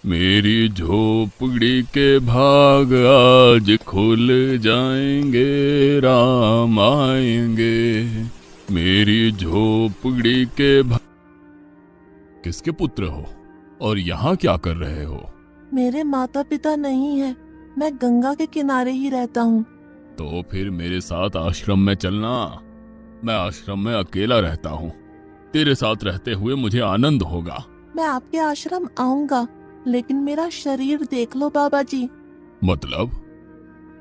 मेरी झोपड़ी के भाग आज खुल जाएंगे, राम आएंगे। मेरी झोपड़ी के भाग। किसके पुत्र हो और यहाँ क्या कर रहे हो? मेरे माता पिता नहीं है, मैं गंगा के किनारे ही रहता हूँ। तो फिर मेरे साथ आश्रम में चलना। मैं आश्रम में अकेला रहता हूँ। तेरे साथ रहते हुए मुझे आनंद होगा। मैं आपके आश्रम आऊंगा, लेकिन मेरा शरीर देख लो बाबा जी। मतलब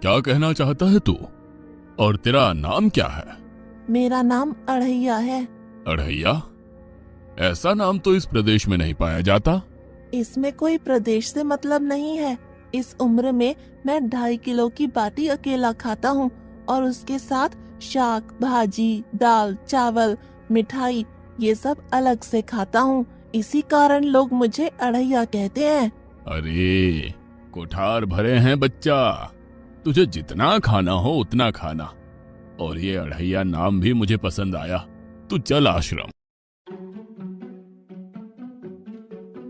क्या कहना चाहता है तू? और तेरा नाम क्या है? मेरा नाम अढ़ैया है। अढ़ैया? ऐसा नाम तो इस प्रदेश में नहीं पाया जाता। इसमें कोई प्रदेश से मतलब नहीं है। इस उम्र में मैं 2.5 किलो की बाटी अकेला खाता हूँ और उसके साथ शाक भाजी दाल चावल मिठाई ये सब अलग से खाता हूँ। इसी कारण लोग मुझे अढ़ैया कहते हैं। अरे कोठार भरे हैं बच्चा, तुझे जितना खाना हो उतना खाना। और ये अढ़ैया नाम भी मुझे पसंद आया। तू चल आश्रम।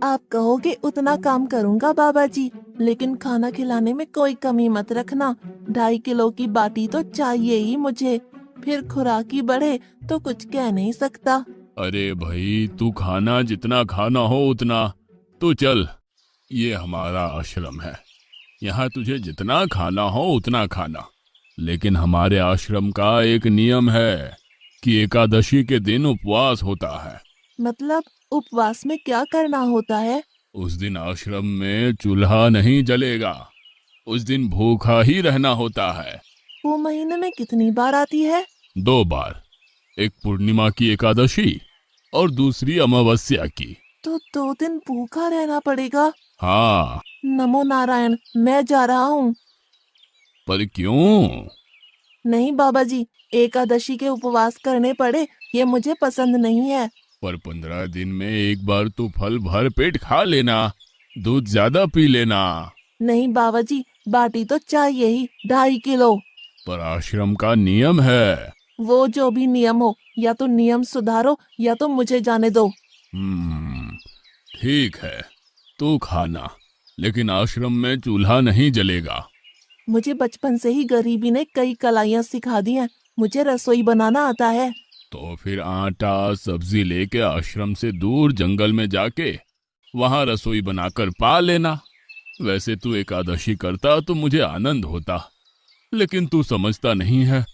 आप कहोगे उतना काम करूँगा बाबा जी, लेकिन खाना खिलाने में कोई कमी मत रखना। 2.5 किलो की बाटी तो चाहिए ही मुझे, फिर खुराकी बढ़े तो कुछ कह नहीं सकता। अरे भाई तू खाना जितना खाना हो उतना। तू चल, ये हमारा आश्रम है। यहाँ तुझे जितना खाना हो उतना खाना। लेकिन हमारे आश्रम का एक नियम है कि एकादशी के दिन उपवास होता है। मतलब उपवास में क्या करना होता है? उस दिन आश्रम में चूल्हा नहीं जलेगा। उस दिन भूखा ही रहना होता है। वो महीने में कितनी बार आती है? 2 बार। एक पूर्णिमा की एकादशी और दूसरी अमावस्या की। तो 2 दिन भूखा रहना पड़ेगा। हाँ। नमो नारायण, मैं जा रहा हूँ। पर क्यों? नहीं बाबा जी, एकादशी के उपवास करने पड़े ये मुझे पसंद नहीं है। पर 15 दिन में एक बार तो फल भर पेट खा लेना, दूध ज्यादा पी लेना। नहीं बाबा जी, बाटी तो चाहिए ही 2.5 किलो। पर आश्रम का नियम है। वो जो भी नियम हो, या तो नियम सुधारो या तो मुझे जाने दो। हम्म, ठीक है, तू खाना, लेकिन आश्रम में चूल्हा नहीं जलेगा। मुझे बचपन से ही गरीबी ने कई कलाइयाँ सिखा दी हैं। मुझे रसोई बनाना आता है। तो फिर आटा सब्जी लेके आश्रम से दूर जंगल में जाके वहां रसोई बनाकर पा लेना। वैसे तू एकादशी करता तो मुझे आनंद होता, लेकिन तू समझता नहीं है।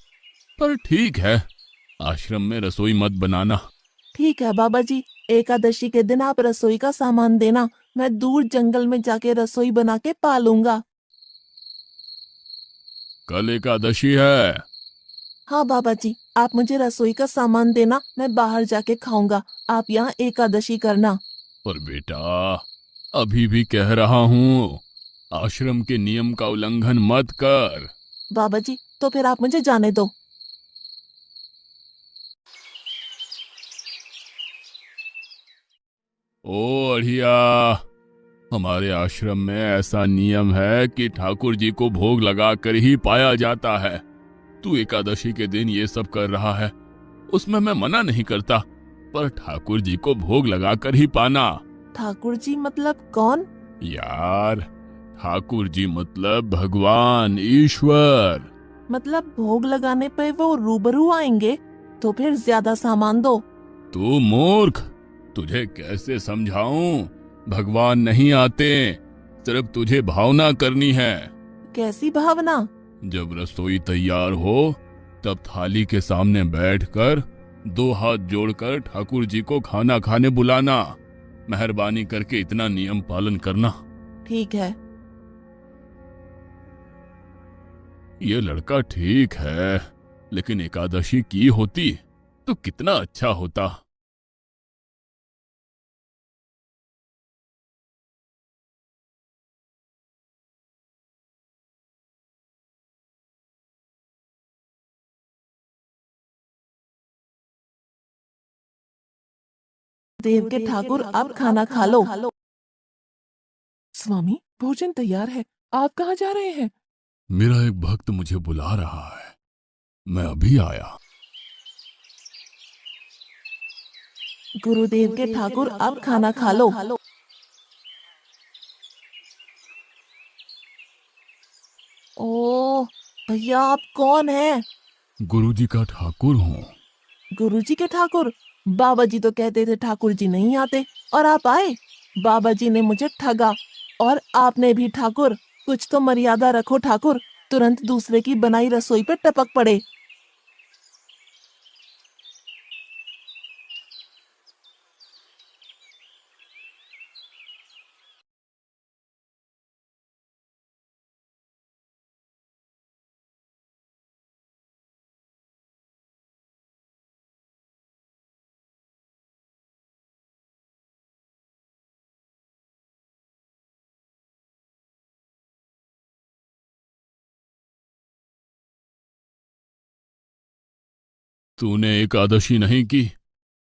पर ठीक है, आश्रम में रसोई मत बनाना। ठीक है बाबा जी, एकादशी के दिन आप रसोई का सामान देना, मैं दूर जंगल में जाके रसोई बना के पा लूंगा। कल एकादशी है। हाँ बाबा जी, आप मुझे रसोई का सामान देना, मैं बाहर जाके खाऊंगा। आप यहाँ एकादशी करना। पर बेटा, अभी भी कह रहा हूँ, आश्रम के नियम का उल्लंघन मत कर। बाबा जी, तो फिर आप मुझे जाने दो। ओ अढ़िया, हमारे आश्रम में ऐसा नियम है कि ठाकुर जी को भोग लगा कर ही पाया जाता है। तू एकादशी के दिन ये सब कर रहा है, उसमें मैं मना नहीं करता, पर ठाकुर जी को भोग लगा कर ही पाना। ठाकुर जी मतलब कौन? यार, ठाकुर जी मतलब भगवान ईश्वर। मतलब भोग लगाने पे वो रूबरू आएंगे? तो फिर ज्यादा सामान दो। तू मूर्ख, तुझे कैसे समझाऊं? भगवान नहीं आते, सिर्फ तुझे भावना करनी है। कैसी भावना? जब रसोई तैयार हो तब थाली के सामने बैठकर 2 हाथ जोड़कर ठाकुर जी को खाना खाने बुलाना। मेहरबानी करके इतना नियम पालन करना। ठीक है। ये लड़का ठीक है, लेकिन एकादशी की होती तो कितना अच्छा होता। देव के ठाकुर, आप खाना खा लो। स्वामी, भोजन तैयार है, आप कहाँ जा रहे हैं? मेरा एक भक्त मुझे बुला रहा है, मैं अभी आया। गुरुदेव के ठाकुर, आप खाना खा लो। भैया आप कौन हैं? गुरुजी का ठाकुर हूँ। गुरुजी के ठाकुर? बाबा जी तो कहते थे ठाकुर जी नहीं आते, और आप आए। बाबा जी ने मुझे ठगा, और आपने भी ठाकुर। कुछ तो मर्यादा रखो ठाकुर, तुरंत दूसरे की बनाई रसोई पे टपक पड़े। तूने एकादशी नहीं की,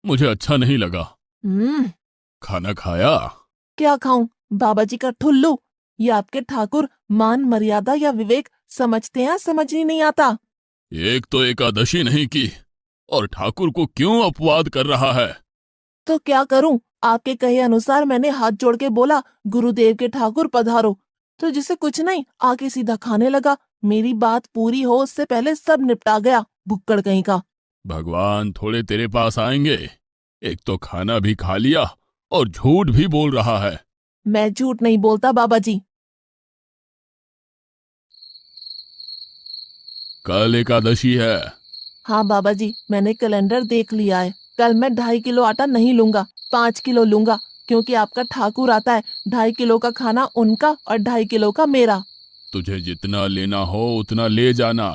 मुझे अच्छा नहीं लगा। हम्म। खाना खाया? क्या खाऊं? बाबा जी का ठुल्लू। ये आपके ठाकुर मान मर्यादा या विवेक समझते हैं, समझ ही नहीं आता। एक तो एकादशी नहीं की और ठाकुर को क्यों अपवाद कर रहा है? तो क्या करूं? आपके कहे अनुसार मैंने हाथ जोड़ के बोला, गुरुदेव के ठाकुर पधारो। तो जिसे कुछ नहीं, आके सीधा खाने लगा। मेरी बात पूरी हो उससे पहले सब निपटा गया, भुक्कड़ कहीं का। भगवान थोड़े तेरे पास आएंगे। एक तो खाना भी खा लिया और झूठ भी बोल रहा है। मैं झूठ नहीं बोलता बाबा जी। कल एकादशी है। हाँ बाबा जी, मैंने कैलेंडर देख लिया है। कल मैं 2.5 किलो आटा नहीं लूंगा, 5 किलो लूंगा। क्योंकि आपका ठाकुर आता है, 2.5 किलो का खाना उनका और 2.5 किलो का मेरा। तुझे जितना लेना हो उतना ले जाना।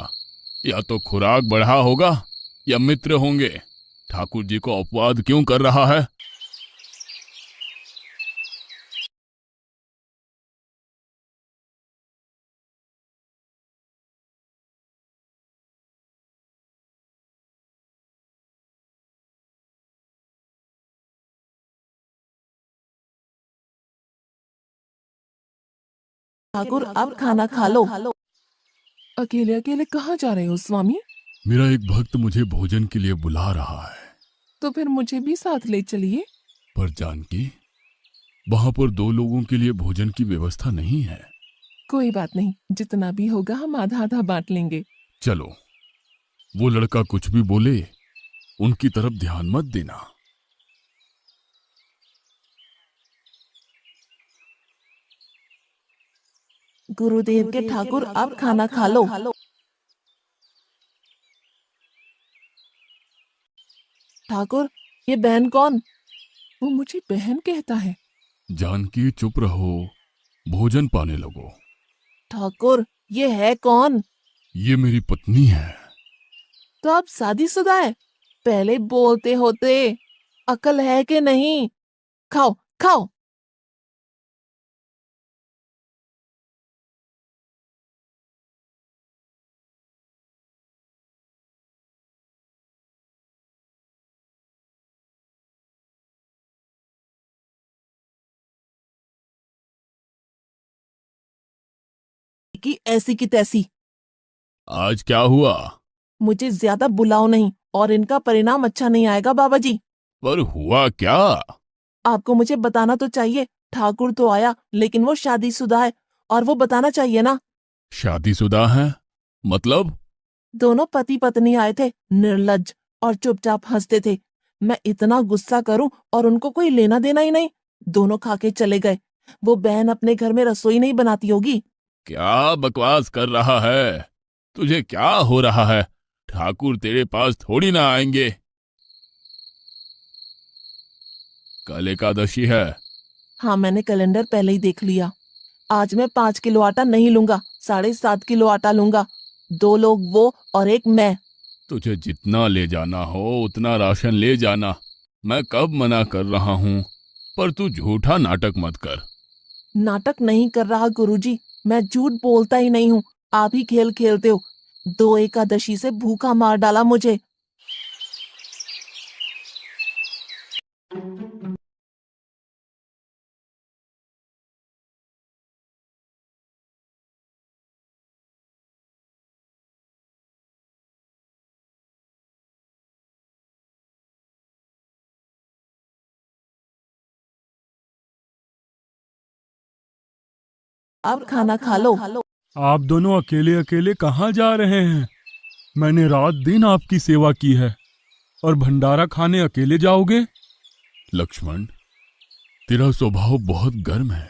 या तो खुराक बढ़ा होगा या मित्र होंगे। ठाकुर जी को अपवाद क्यों कर रहा है? ठाकुर अब खाना खा लो। अकेले अकेले कहाँ जा रहे हो स्वामी? मेरा एक भक्त मुझे भोजन के लिए बुला रहा है। तो फिर मुझे भी साथ ले चलिए। पर जानकी, वहां पर दो लोगों के लिए भोजन की व्यवस्था नहीं है। कोई बात नहीं, जितना भी होगा हम आधा आधा बांट लेंगे। चलो, वो लड़का कुछ भी बोले उनकी तरफ ध्यान मत देना। गुरुदेव के ठाकुर अब खाना खा लो। ठाकुर, ये बहन कौन? वो मुझे बहन कहता है। जानकी चुप रहो, भोजन पाने लगो। ठाकुर, ये है कौन? ये मेरी पत्नी है। तो आप शादीशुदा है? पहले बोलते होते। अकल है कि नहीं? खाओ खाओ। कि ऐसी की तैसी। आज क्या हुआ? मुझे ज्यादा बुलाओ नहीं, और इनका परिणाम अच्छा नहीं आएगा बाबा जी। पर हुआ क्या? आपको मुझे बताना तो चाहिए। ठाकुर तो आया, लेकिन वो शादीशुदा है, और वो बताना चाहिए ना। शादीशुदा है? मतलब? दोनों पति पत्नी आए थे, निर्लज्ज, और चुपचाप हंसते थे। मैं इतना गुस्सा करूं और उनको कोई लेना देना ही नहीं। दोनों खा के चले गए। वो बहन अपने घर में रसोई नहीं बनाती होगी। क्या बकवास कर रहा है? तुझे क्या हो रहा है? ठाकुर तेरे पास थोड़ी ना आएंगे। कल एकादशी है। हाँ, मैंने कैलेंडर पहले ही देख लिया। आज मैं 5 किलो आटा नहीं लूंगा, 7.5 किलो आटा लूंगा। 2 लोग वो और एक मैं। तुझे जितना ले जाना हो उतना राशन ले जाना। मैं कब मना कर रहा हूं, पर तू झूठा नाटक मत कर। नाटक नहीं कर रहा गुरुजी, मैं झूठ बोलता ही नहीं हूँ। आप ही खेल खेलते हो। 2 एकादशी से भूखा मार डाला मुझे। अब खाना खा लो। आप दोनों अकेले अकेले कहाँ जा रहे हैं? मैंने रात दिन आपकी सेवा की है और भंडारा खाने अकेले जाओगे? लक्ष्मण, तेरा स्वभाव बहुत गर्म है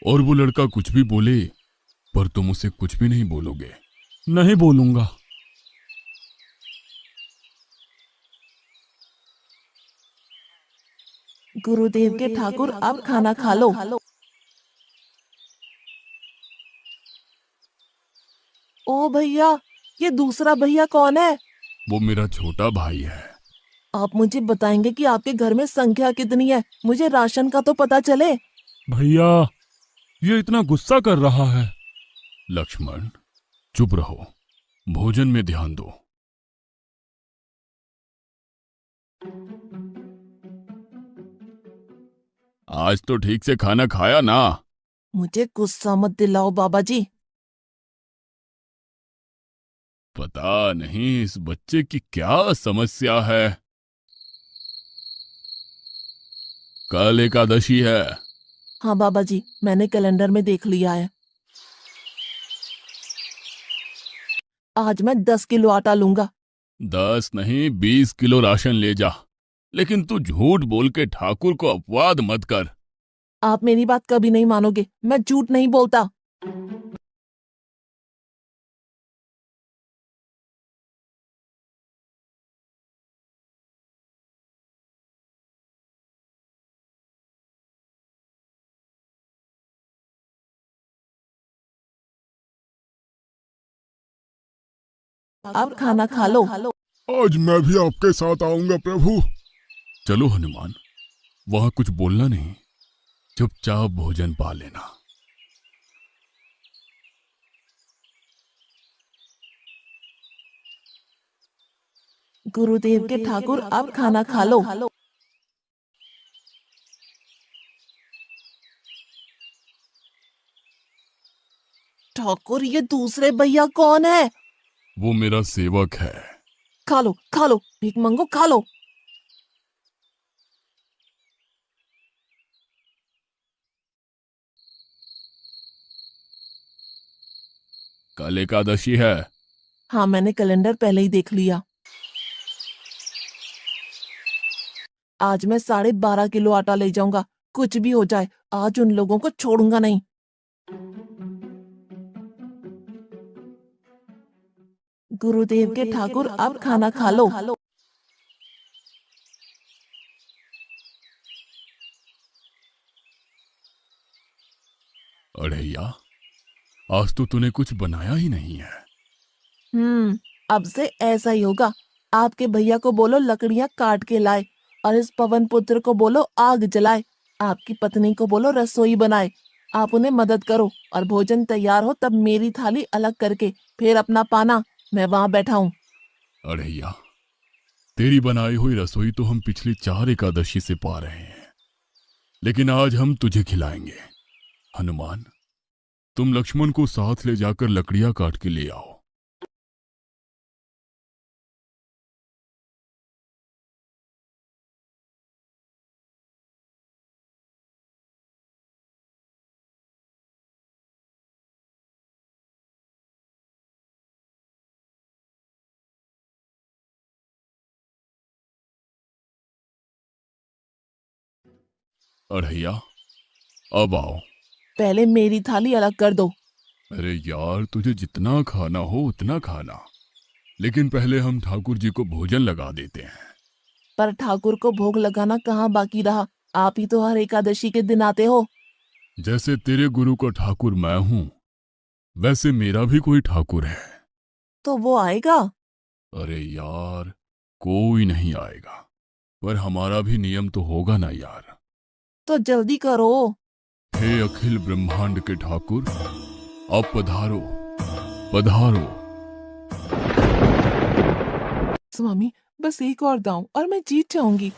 और वो लड़का कुछ भी बोले पर तुम उसे कुछ भी नहीं बोलोगे। नहीं बोलूंगा। गुरुदेव के ठाकुर, आप खाना खा लो। ओ भैया, ये दूसरा भैया कौन है? वो मेरा छोटा भाई है। आप मुझे बताएंगे कि आपके घर में संख्या कितनी है? मुझे राशन का तो पता चले। भैया, ये इतना गुस्सा कर रहा है। लक्ष्मण, चुप रहो, भोजन में ध्यान दो। आज तो ठीक से खाना खाया ना? मुझे गुस्सा मत दिलाओ बाबा जी। पता नहीं इस बच्चे की क्या समस्या है। कल एकादशी है। हाँ बाबा जी, मैंने कैलेंडर में देख लिया है। आज मैं 10 किलो आटा लूंगा। 10 नहीं 20 किलो राशन ले जा, लेकिन तू झूठ बोल के ठाकुर को अपवाद मत कर। आप मेरी बात कभी नहीं मानोगे, मैं झूठ नहीं बोलता। आप खाना खा लो। आज मैं भी आपके साथ आऊंगा प्रभु। चलो हनुमान, वहां कुछ बोलना नहीं, चुपचाप भोजन पा लेना। गुरुदेव के ठाकुर, आप खाना खा लो। ठाकुर, ये दूसरे भैया कौन है? वो मेरा सेवक है। खा लो खा लो, भीख मंगो, खा लो। कल एकादशी है। हाँ, मैंने कैलेंडर पहले ही देख लिया। आज मैं 12.5 किलो आटा ले जाऊंगा। कुछ भी हो जाए, आज उन लोगों को छोड़ूंगा नहीं। गुरुदेव के ठाकुर, आप खाना खा लो। अड़ैया, आज तो तूने कुछ बनाया ही नहीं है। अब से ऐसा ही होगा। आपके भैया को बोलो लकड़ियां काट के लाए, और इस पवन पुत्र को बोलो आग जलाए। आपकी पत्नी को बोलो रसोई बनाए। आप उन्हें मदद करो, और भोजन तैयार हो तब मेरी थाली अलग करके फिर अपना पाना, मैं वहां बैठा हूँ। अड़ैया, तेरी बनाई हुई रसोई तो हम पिछली 4 एकादशी से पा रहे हैं, लेकिन आज हम तुझे खिलाएंगे। हनुमान, तुम लक्ष्मण को साथ ले जाकर लकड़ियां काट के ले आओ। अड़ैया, अब आओ। पहले मेरी थाली अलग कर दो। अरे यार, तुझे जितना खाना हो उतना खाना, लेकिन पहले हम ठाकुर जी को भोजन लगा देते हैं। पर ठाकुर को भोग लगाना कहाँ बाकी रहा? आप ही तो हर एकादशी के दिन आते हो। जैसे तेरे गुरु का ठाकुर मैं हूं, वैसे मेरा भी कोई ठाकुर है। तो वो आएगा? अरे यार, कोई नहीं आएगा, पर हमारा भी नियम तो होगा ना यार। तो जल्दी करो। हे अखिल ब्रह्मांड के ठाकुर, अब पधारो पधारो। स्वामी, बस एक और दांव और मैं जीत जाऊंगी।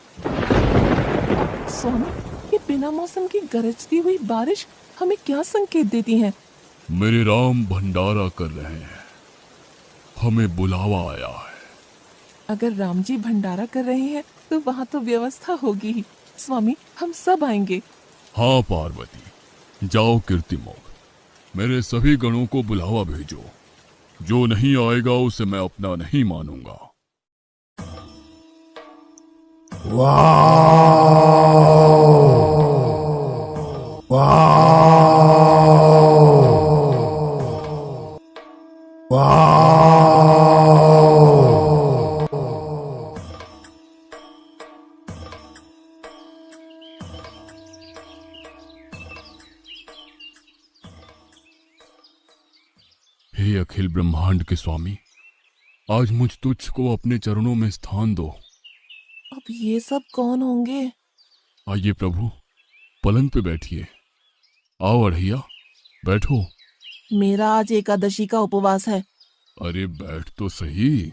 स्वामी, ये बिना मौसम की गरजती हुई बारिश हमें क्या संकेत देती है? मेरे राम भंडारा कर रहे हैं, हमें बुलावा आया है। अगर राम जी भंडारा कर रहे हैं तो वहाँ तो व्यवस्था होगी ही। स्वामी, हम सब आएंगे। हाँ पार्वती, जाओ कीर्तिमोग, मेरे सभी गणों को बुलावा भेजो। जो नहीं आएगा उसे मैं अपना नहीं मानूंगा। हे अखिल ब्रह्मांड के स्वामी, आज मुझ तुच्छ को अपने चरणों में स्थान दो। अब ये सब कौन होंगे? आइए प्रभु, पलंग पे बैठिए। आओ अढ़ैया, बैठो। मेरा आज एकादशी का उपवास है। अरे बैठ तो सही।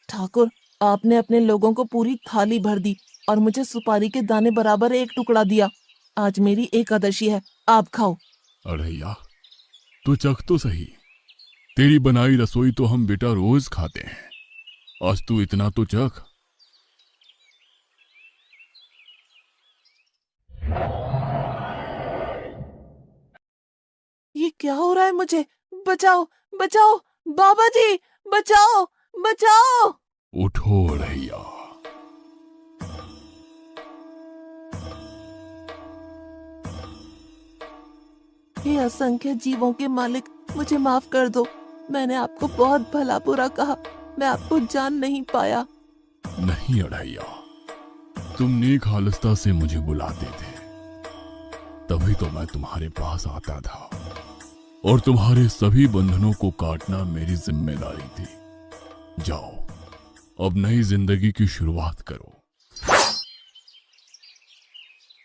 ठाकुर, आपने अपने लोगों को पूरी थाली भर दी और मुझे सुपारी के दाने बराबर एक टुकड़ा दिया। आज मेरी एकादशी है, आप खाओ। अढ़ैया, तू चख तो सही। तेरी बनाई रसोई तो हम बेटा रोज खाते हैं, आज तू इतना तो चख। ये क्या हो रहा है मुझे? बचाओ, बचाओ, बाबा जी, बचाओ, बचाओ। उठो अढ़ैया। हे असंख्य जीवों के मालिक, मुझे माफ कर दो। मैंने आपको बहुत भला बुरा कहा, मैं आपको जान नहीं पाया। नहीं अढ़ैया, तुम नेक हालस्ता से मुझे बुलाते थे, तभी तो मैं तुम्हारे पास आता था, और तुम्हारे सभी बंधनों को काटना मेरी जिम्मेदारी थी। जाओ, अब नई जिंदगी की शुरुआत करो।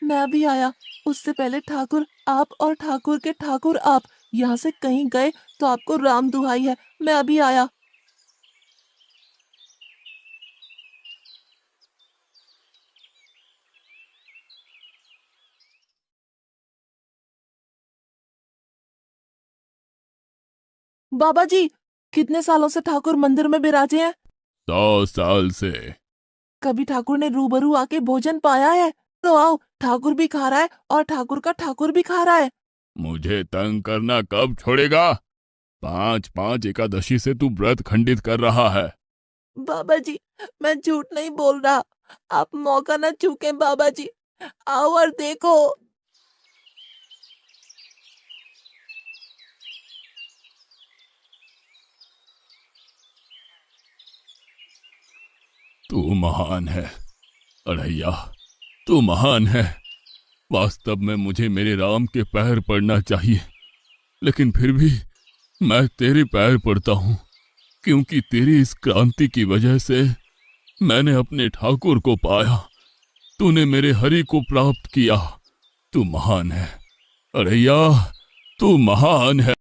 मैं अभी आया। उससे पहले ठाकुर आप और ठाकुर के ठाकुर आप यहाँ से कहीं गए तो आपको राम दुहाई है, मैं अभी आया। बाबा जी, कितने सालों से ठाकुर मंदिर में विराजे हैं? 100 साल से। कभी ठाकुर ने रूबरू आके भोजन पाया है? तो आओ, ठाकुर भी खा रहा है और ठाकुर का ठाकुर भी खा रहा है। मुझे तंग करना कब छोड़ेगा? 5-5 एकादशी से तू व्रत खंडित कर रहा है। बाबा जी, मैं झूठ नहीं बोल रहा, आप मौका न चूकें बाबा जी, आओ और देखो। तू महान है अढ़ैया, तू महान है। वास्तव में मुझे मेरे राम के पैर पड़ना चाहिए, लेकिन फिर भी मैं तेरे पैर पड़ता हूँ, क्योंकि तेरी इस क्रांति की वजह से मैंने अपने ठाकुर को पाया। तूने मेरे हरि को प्राप्त किया। तू महान है अढ़ैया, तू महान है।